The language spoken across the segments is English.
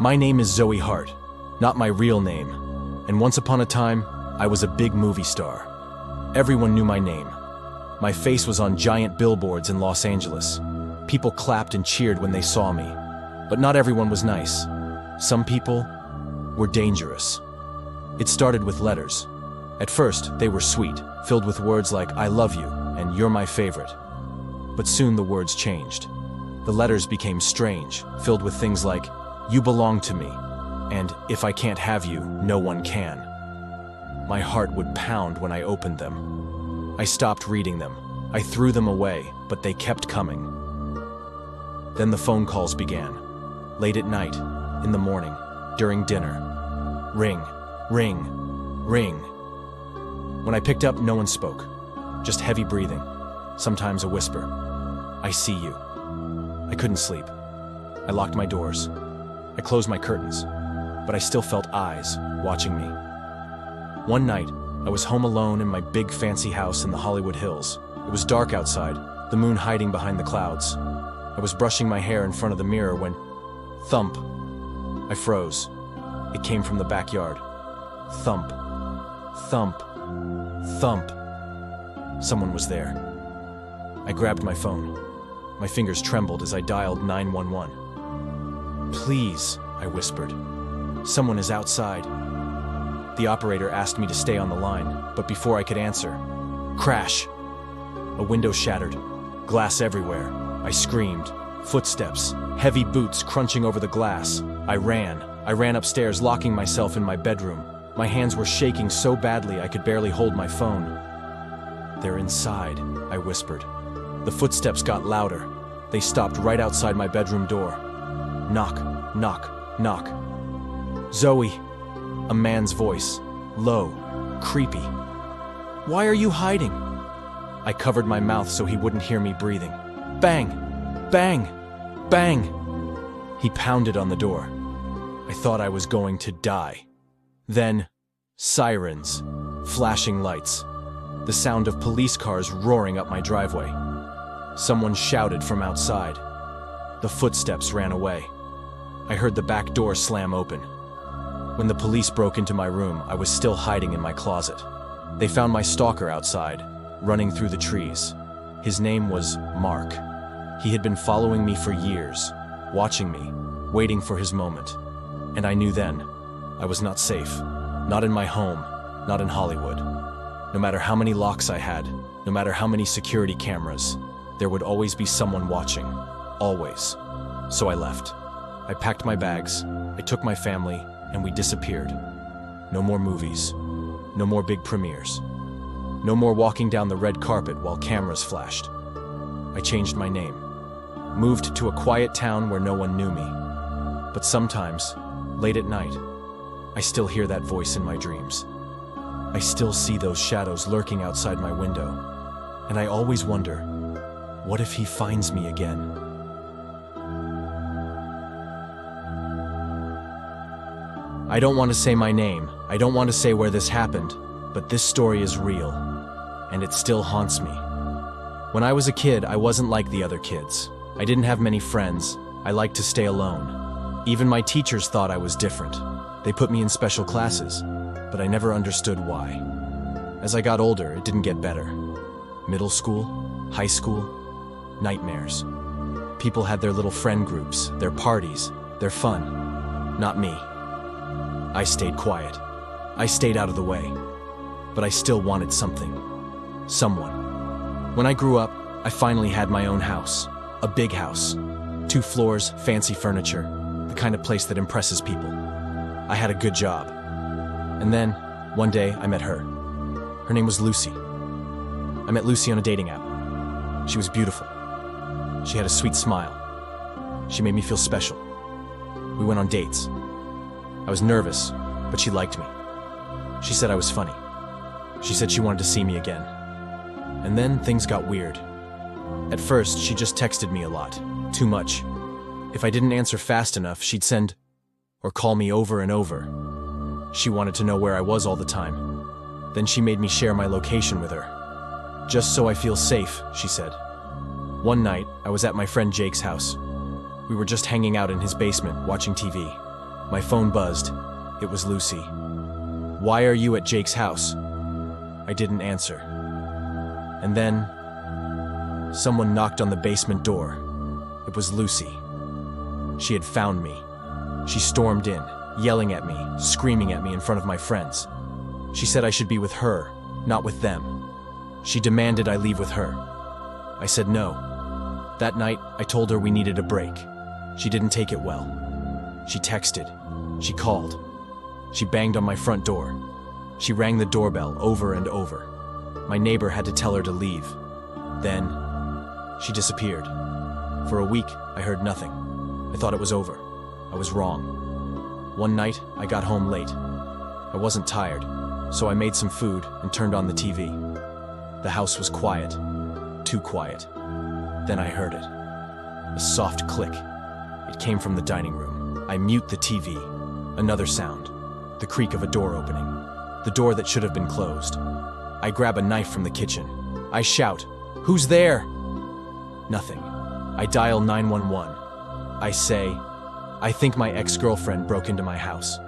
My name is Zoe Hart, not my real name. And once upon a time, I was a big movie star. Everyone knew my name. My face was on giant billboards in Los Angeles. People clapped and cheered when they saw me. But not everyone was nice. Some people were dangerous. It started with letters. At first, they were sweet, filled with words like, "I love you," and "You're my favorite." But soon the words changed. The letters became strange, filled with things like, "You belong to me," and "If I can't have you, no one can." My heart would pound when I opened them. I stopped reading them. I threw them away, but they kept coming. Then the phone calls began. Late at night, in the morning, during dinner. Ring, ring, ring. When I picked up, no one spoke. Just heavy breathing. Sometimes a whisper. "I see you." I couldn't sleep. I locked my doors. I closed my curtains, but I still felt eyes watching me. One night, I was home alone in my big fancy house in the Hollywood Hills. It was dark outside, the moon hiding behind the clouds. I was brushing my hair in front of the mirror when, thump. I froze. It came from the backyard. Thump, thump, thump. Someone was there. I grabbed my phone. My fingers trembled as I dialed 911. "Please," I whispered. "Someone is outside." The operator asked me to stay on the line, but before I could answer, crash! A window shattered, glass everywhere. I screamed. Footsteps, heavy boots crunching over the glass. I ran upstairs, locking myself in my bedroom. My hands were shaking so badly I could barely hold my phone. "They're inside," I whispered. The footsteps got louder. They stopped right outside my bedroom door. Knock, knock, knock. "Zoe," a man's voice, low, creepy. "Why are you hiding?" I covered my mouth so he wouldn't hear me breathing. Bang, bang, bang. He pounded on the door. I thought I was going to die. Then, sirens, flashing lights, the sound of police cars roaring up my driveway. Someone shouted from outside. The footsteps ran away. I heard the back door slam open. When the police broke into my room, I was still hiding in my closet. They found my stalker outside, running through the trees. His name was Mark. He had been following me for years, watching me, waiting for his moment. And I knew then, I was not safe. Not in my home, not in Hollywood. No matter how many locks I had, no matter how many security cameras, there would always be someone watching. Always. So I left. I packed my bags, I took my family, and we disappeared. No more movies. No more big premieres. No more walking down the red carpet while cameras flashed. I changed my name. Moved to a quiet town where no one knew me. But sometimes, late at night, I still hear that voice in my dreams. I still see those shadows lurking outside my window. And I always wonder, what if he finds me again? I don't want to say my name. I don't want to say where this happened, but this story is real, and it still haunts me. When I was a kid, I wasn't like the other kids. I didn't have many friends. I liked to stay alone. Even my teachers thought I was different. They put me in special classes, but I never understood why. As I got older, it didn't get better. Middle school, high school, nightmares. People had their little friend groups, their parties, their fun. Not me. I stayed quiet. I stayed out of the way. But I still wanted something. Someone. When I grew up, I finally had my own house. A big house. 2 floors, fancy furniture. The kind of place that impresses people. I had a good job. And then, one day, I met her. Her name was Lucy. I met Lucy on a dating app. She was beautiful. She had a sweet smile. She made me feel special. We went on dates. I was nervous, but she liked me. She said I was funny. She said she wanted to see me again. And then things got weird. At first, she just texted me a lot. Too much. If I didn't answer fast enough, she'd send or call me over and over. She wanted to know where I was all the time. Then she made me share my location with her. "Just so I feel safe," she said. One night, I was at my friend Jake's house. We were just hanging out in his basement, watching TV. My phone buzzed. It was Lucy. "Why are you at Jake's house?" I didn't answer. And then someone knocked on the basement door. It was Lucy. She had found me. She stormed in, yelling at me, screaming at me in front of my friends. She said I should be with her, not with them. She demanded I leave with her. I said no. That night, I told her we needed a break. She didn't take it well. She texted. She called. She banged on my front door. She rang the doorbell over and over. My neighbor had to tell her to leave. Then, she disappeared. For a week, I heard nothing. I thought it was over. I was wrong. One night, I got home late. I wasn't tired, so I made some food and turned on the TV. The house was quiet. Too quiet. Then I heard it. A soft click. It came from the dining room. I mute the TV. Another sound. The creak of a door opening. The door that should have been closed. I grab a knife from the kitchen. I shout, "Who's there?" Nothing. I dial 911. I say, "I think my ex-girlfriend broke into my house."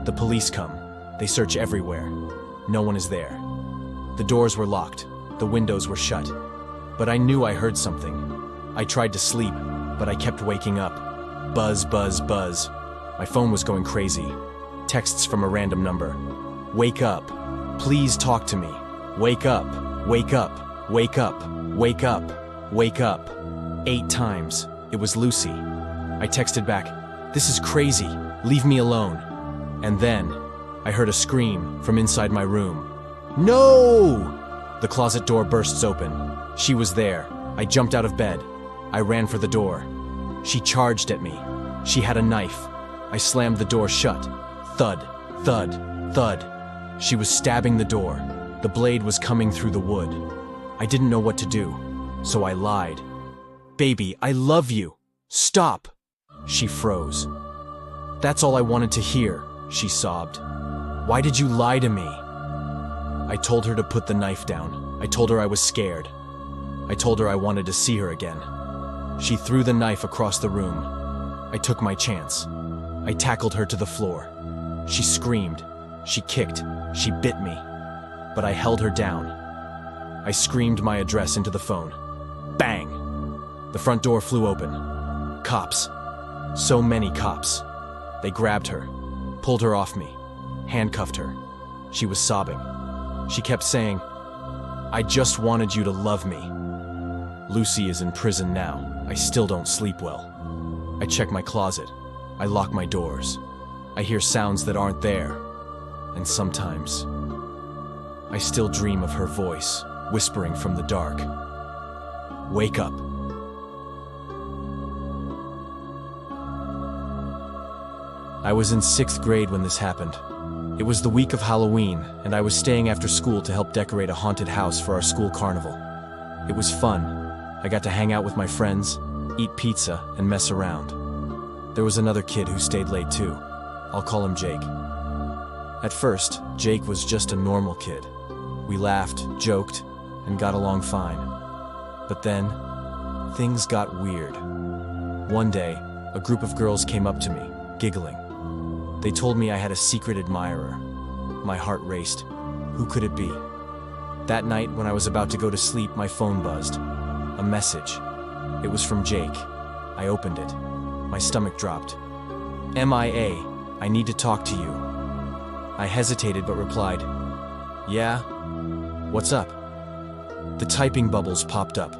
The police come. They search everywhere. No one is there. The doors were locked. The windows were shut. But I knew I heard something. I tried to sleep, but I kept waking up. Buzz, buzz, buzz. My phone was going crazy. Texts from a random number. "Wake up. Please talk to me. Wake up. Wake up. Wake up. Wake up. Wake up." 8 times. It was Lucy. I texted back, "This is crazy. Leave me alone." And then I heard a scream from inside my room. "No!" The closet door bursts open. She was there. I jumped out of bed. I ran for the door. She charged at me. She had a knife. I slammed the door shut. Thud, thud, thud. She was stabbing the door. The blade was coming through the wood. I didn't know what to do, so I lied. "Baby, I love you. Stop." She froze. "That's all I wanted to hear," she sobbed. "Why did you lie to me?" I told her to put the knife down. I told her I was scared. I told her I wanted to see her again. She threw the knife across the room. I took my chance. I tackled her to the floor. She screamed. She kicked. She bit me. But I held her down. I screamed my address into the phone. Bang! The front door flew open. Cops. So many cops. They grabbed her, pulled her off me, handcuffed her. She was sobbing. She kept saying, "I just wanted you to love me." Lucy is in prison now. I still don't sleep well. I check my closet. I lock my doors. I hear sounds that aren't there. And sometimes, I still dream of her voice, whispering from the dark. "Wake up." I was in 6th grade when this happened. It was the week of Halloween, and I was staying after school to help decorate a haunted house for our school carnival. It was fun. I got to hang out with my friends, eat pizza, and mess around. There was another kid who stayed late too. I'll call him Jake. At first, Jake was just a normal kid. We laughed, joked, and got along fine. But then, things got weird. One day, a group of girls came up to me, giggling. They told me I had a secret admirer. My heart raced. Who could it be? That night, when I was about to go to sleep, my phone buzzed. A message. It was from Jake. I opened it. My stomach dropped. "MIA, I need to talk to you." I hesitated but replied, "Yeah? What's up?" The typing bubbles popped up.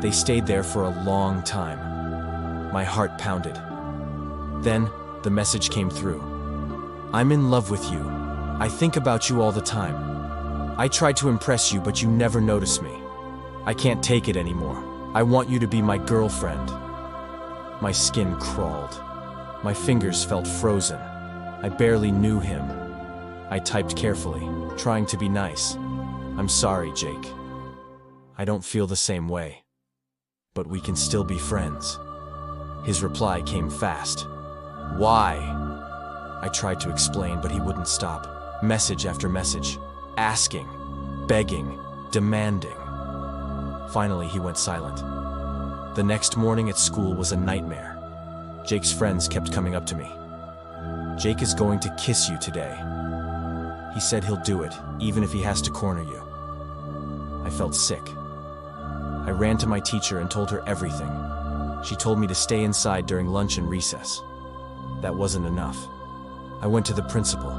They stayed there for a long time. My heart pounded. Then, the message came through. "I'm in love with you. I think about you all the time. I tried to impress you, but you never notice me. I can't take it anymore. I want you to be my girlfriend." My skin crawled. My fingers felt frozen. I barely knew him. I typed carefully, trying to be nice. "I'm sorry, Jake. I don't feel the same way. But we can still be friends." His reply came fast. "Why?" I tried to explain, but he wouldn't stop. Message after message. Asking, begging, demanding. Finally, he went silent. The next morning at school was a nightmare. Jake's friends kept coming up to me. Jake is going to kiss you today. He said he'll do it, even if he has to corner you. I felt sick. I ran to my teacher and told her everything. She told me to stay inside during lunch and recess. That wasn't enough. I went to the principal.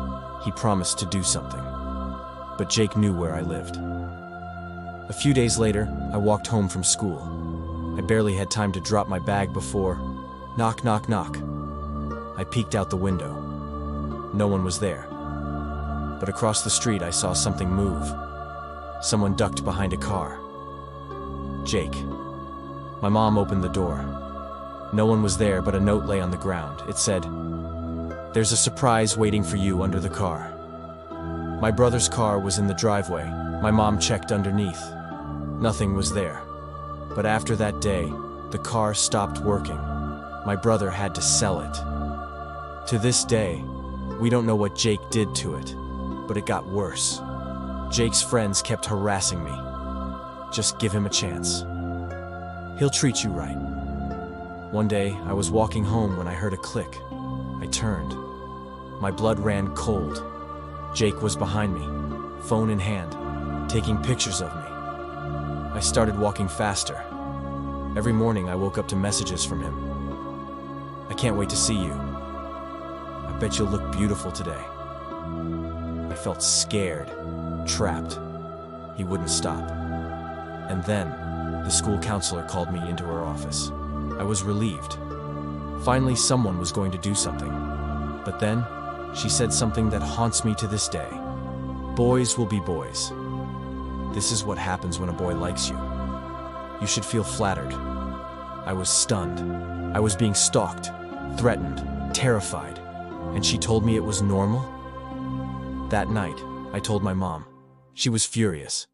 He promised to do something. But Jake knew where I lived. A few days later, I walked home from school. I barely had time to drop my bag before... knock, knock, knock. I peeked out the window. No one was there. But across the street, I saw something move. Someone ducked behind a car. Jake. My mom opened the door. No one was there, but a note lay on the ground. It said, "There's a surprise waiting for you under the car." My brother's car was in the driveway. My mom checked underneath. Nothing was there. But after that day, the car stopped working. My brother had to sell it. To this day, we don't know what Jake did to it, but it got worse. Jake's friends kept harassing me. Just give him a chance. He'll treat you right. One day, I was walking home when I heard a click. I turned. My blood ran cold. Jake was behind me, phone in hand, taking pictures of me. I started walking faster. Every morning, I woke up to messages from him. "I can't wait to see you. I bet you'll look beautiful today." I felt scared, trapped. He wouldn't stop. And then, the school counselor called me into her office. I was relieved. Finally, someone was going to do something. But then, she said something that haunts me to this day. Boys will be boys. This is what happens when a boy likes you. You should feel flattered. I was stunned. I was being stalked, threatened, terrified. And she told me it was normal? That night, I told my mom. She was furious.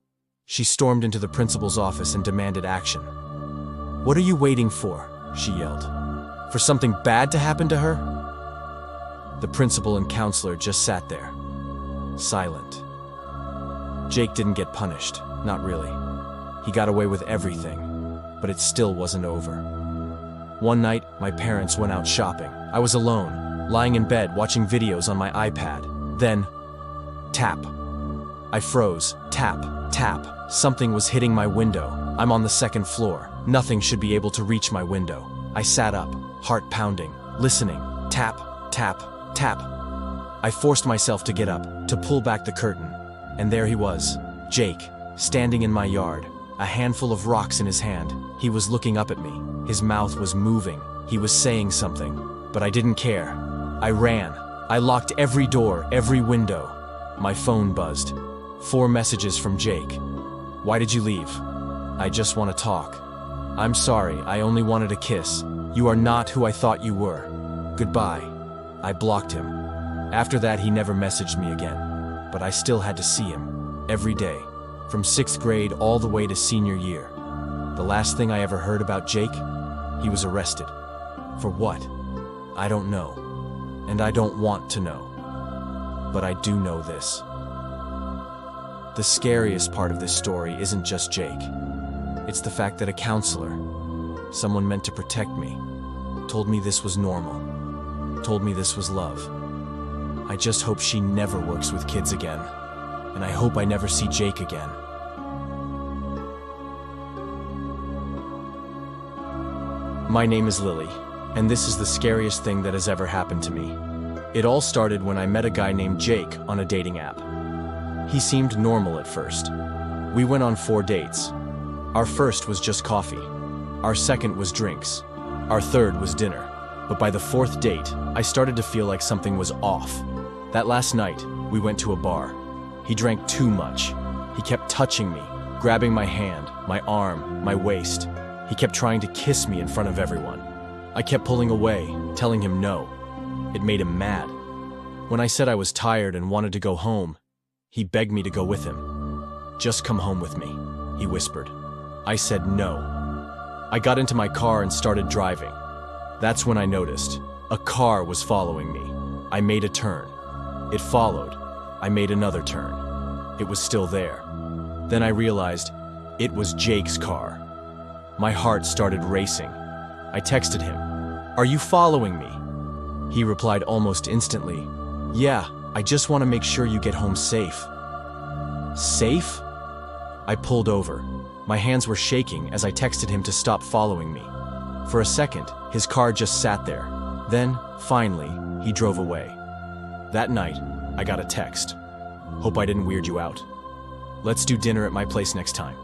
She stormed into the principal's office and demanded action. "What are you waiting for?" she yelled. "For something bad to happen to her?" The principal and counselor just sat there, silent. Jake didn't get punished, not really. He got away with everything, but it still wasn't over. One night, my parents went out shopping. I was alone, lying in bed watching videos on my iPad. Then, tap. I froze. Tap, tap. Something was hitting my window. I'm on the second floor. Nothing should be able to reach my window. I sat up, heart pounding, listening. Tap, tap, tap. I forced myself to get up, to pull back the curtain. And there he was, Jake, standing in my yard, a handful of rocks in his hand. He was looking up at me. His mouth was moving. He was saying something, but I didn't care. I ran. I locked every door, every window. My phone buzzed. 4 messages from Jake. "Why did you leave?" "I just want to talk." "I'm sorry, I only wanted a kiss. You are not who I thought you were. Goodbye." I blocked him. After that, he never messaged me again. But I still had to see him, every day, from 6th grade all the way to senior year. The last thing I ever heard about Jake, he was arrested. For what? I don't know. And I don't want to know. But I do know this. The scariest part of this story isn't just Jake. It's the fact that a counselor, someone meant to protect me, told me this was normal, told me this was love. I just hope she never works with kids again, and I hope I never see Jake again. My name is Lily, and this is the scariest thing that has ever happened to me. It all started when I met a guy named Jake on a dating app. He seemed normal at first. We went on 4 dates. Our first was just coffee. Our second was drinks. Our third was dinner. But by the 4th date, I started to feel like something was off. That last night, we went to a bar. He drank too much. He kept touching me, grabbing my hand, my arm, my waist. He kept trying to kiss me in front of everyone. I kept pulling away, telling him no. It made him mad. When I said I was tired and wanted to go home, he begged me to go with him. "Just come home with me," he whispered. I said no. I got into my car and started driving. That's when I noticed a car was following me. I made a turn. It followed. I made another turn. It was still there. Then I realized it was Jake's car. My heart started racing. I texted him, "Are you following me?" He replied almost instantly, "Yeah, I just want to make sure you get home safe." Safe? I pulled over. My hands were shaking as I texted him to stop following me. For a second, his car just sat there. Then, finally, he drove away. That night, I got a text. "Hope I didn't weird you out. Let's do dinner at my place next time."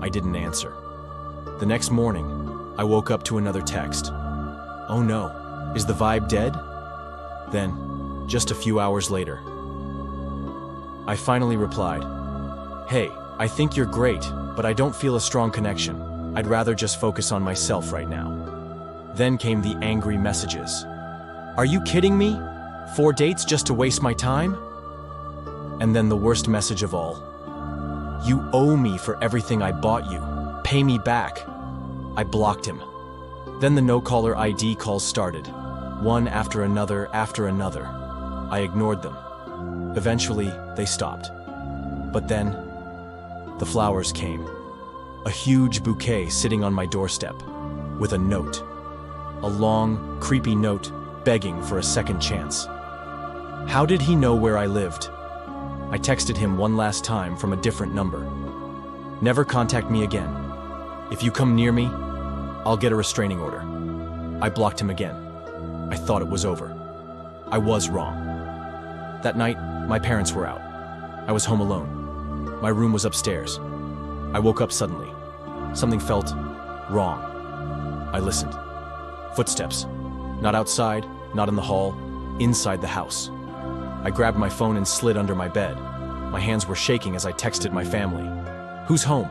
I didn't answer. The next morning, I woke up to another text. "Oh no, is the vibe dead?" Then, just a few hours later, I finally replied, "Hey, I think you're great, but I don't feel a strong connection. I'd rather just focus on myself right now." Then came the angry messages. "Are you kidding me? 4 dates just to waste my time?" And then the worst message of all. "You owe me for everything I bought you. Pay me back." I blocked him. Then the no-caller ID calls started, one after another after another. I ignored them. Eventually, they stopped. But then, the flowers came. A huge bouquet sitting on my doorstep, with a note. A long, creepy note begging for a second chance. How did he know where I lived? I texted him one last time from a different number. "Never contact me again. If you come near me, I'll get a restraining order." I blocked him again. I thought it was over. I was wrong. That night, my parents were out. I was home alone. My room was upstairs. I woke up suddenly. Something felt wrong. I listened. Footsteps. Not outside, not in the hall, inside the house. I grabbed my phone and slid under my bed. My hands were shaking as I texted my family. "Who's home?"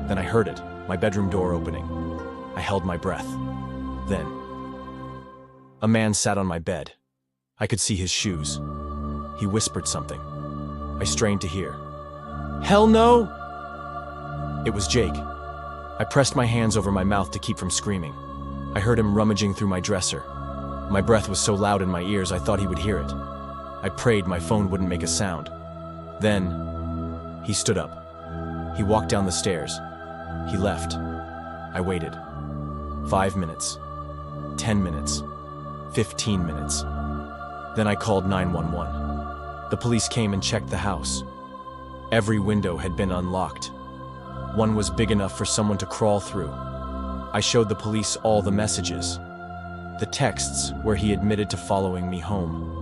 Then I heard it, my bedroom door opening. I held my breath. Then, a man sat on my bed. I could see his shoes. He whispered something. I strained to hear. "Hell no!" It was Jake. I pressed my hands over my mouth to keep from screaming. I heard him rummaging through my dresser. My breath was so loud in my ears I thought he would hear it. I prayed my phone wouldn't make a sound. Then, he stood up. He walked down the stairs. He left. I waited. 5 minutes. 10 minutes. 15 minutes. Then I called 911. The police came and checked the house. Every window had been unlocked. One was big enough for someone to crawl through. I showed the police all the messages. The texts where he admitted to following me home.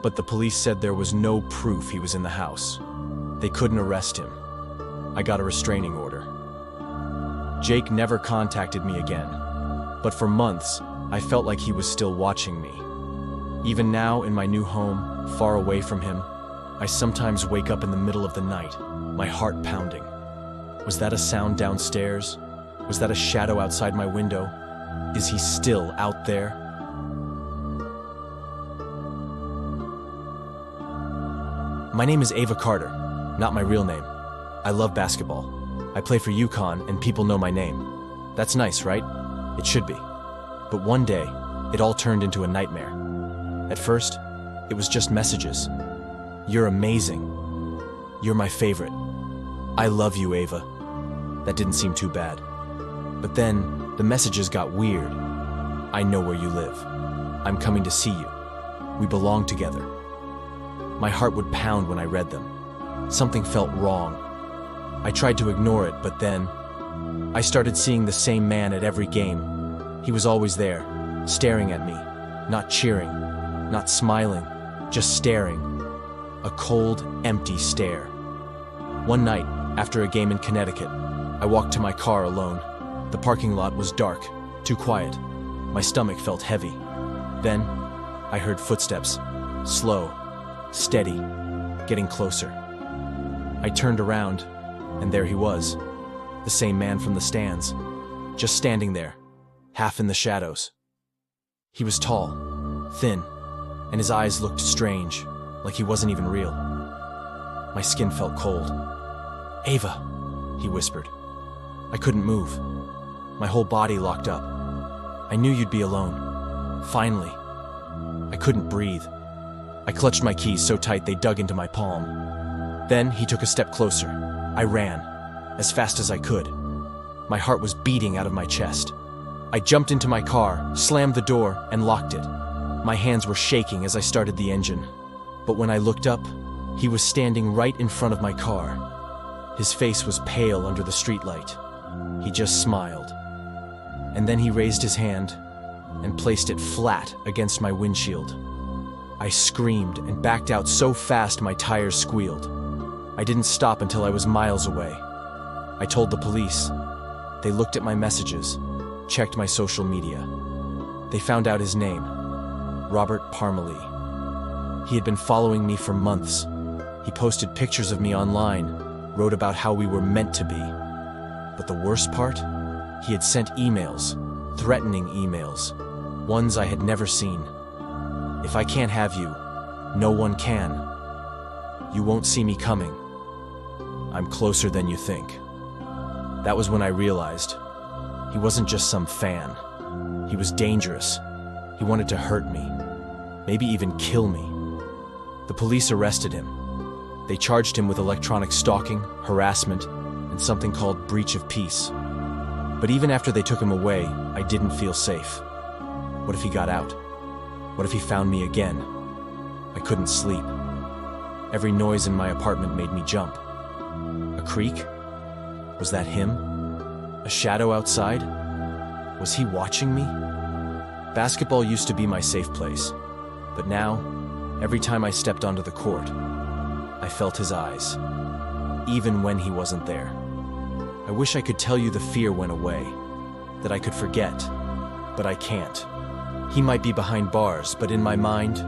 But the police said there was no proof he was in the house. They couldn't arrest him. I got a restraining order. Jake never contacted me again. But for months, I felt like he was still watching me. Even now, in my new home, far away from him, I sometimes wake up in the middle of the night, my heart pounding. Was that a sound downstairs? Was that a shadow outside my window? Is he still out there? My name is Ava Carter, not my real name. I love basketball. I play for UConn and people know my name. That's nice, right? It should be. But one day, it all turned into a nightmare. At first, it was just messages. "You're amazing. You're my favorite. I love you, Ava." That didn't seem too bad. But then, the messages got weird. "I know where you live. I'm coming to see you. We belong together." My heart would pound when I read them. Something felt wrong. I tried to ignore it, but then, I started seeing the same man at every game. He was always there, staring at me, not cheering, not smiling, just staring. A cold, empty stare. One night, after a game in Connecticut, I walked to my car alone. The parking lot was dark, too quiet. My stomach felt heavy. Then, I heard footsteps, slow, steady, getting closer. I turned around, and there he was, the same man from the stands, just standing there, half in the shadows. He was tall, thin, and his eyes looked strange, like he wasn't even real. My skin felt cold. "Ava," he whispered. I couldn't move. My whole body locked up. "I knew you'd be alone. Finally." I couldn't breathe. I clutched my keys so tight they dug into my palm. Then he took a step closer. I ran, as fast as I could. My heart was beating out of my chest. I jumped into my car, slammed the door, and locked it. My hands were shaking as I started the engine. But when I looked up, he was standing right in front of my car. His face was pale under the streetlight. He just smiled. And then he raised his hand and placed it flat against my windshield. I screamed and backed out so fast my tires squealed. I didn't stop until I was miles away. I told the police. They looked at my messages, checked my social media. They found out his name, Robert Parmalee. He had been following me for months. He posted pictures of me online, wrote about how we were meant to be. But the worst part? He had sent emails, threatening emails, ones I had never seen. If I can't have you, no one can. You won't see me coming. I'm closer than you think. That was when I realized he wasn't just some fan. He was dangerous. He wanted to hurt me, maybe even kill me. The police arrested him. They charged him with electronic stalking, harassment, and something called breach of peace. But even after they took him away, I didn't feel safe. What if he got out? What if he found me again? I couldn't sleep. Every noise in my apartment made me jump. A creak? Was that him? A shadow outside? Was he watching me? Basketball used to be my safe place, but now, every time I stepped onto the court, I felt his eyes, even when he wasn't there. I wish I could tell you the fear went away, that I could forget, but I can't. He might be behind bars, but in my mind,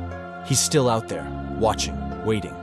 he's still out there, watching, waiting.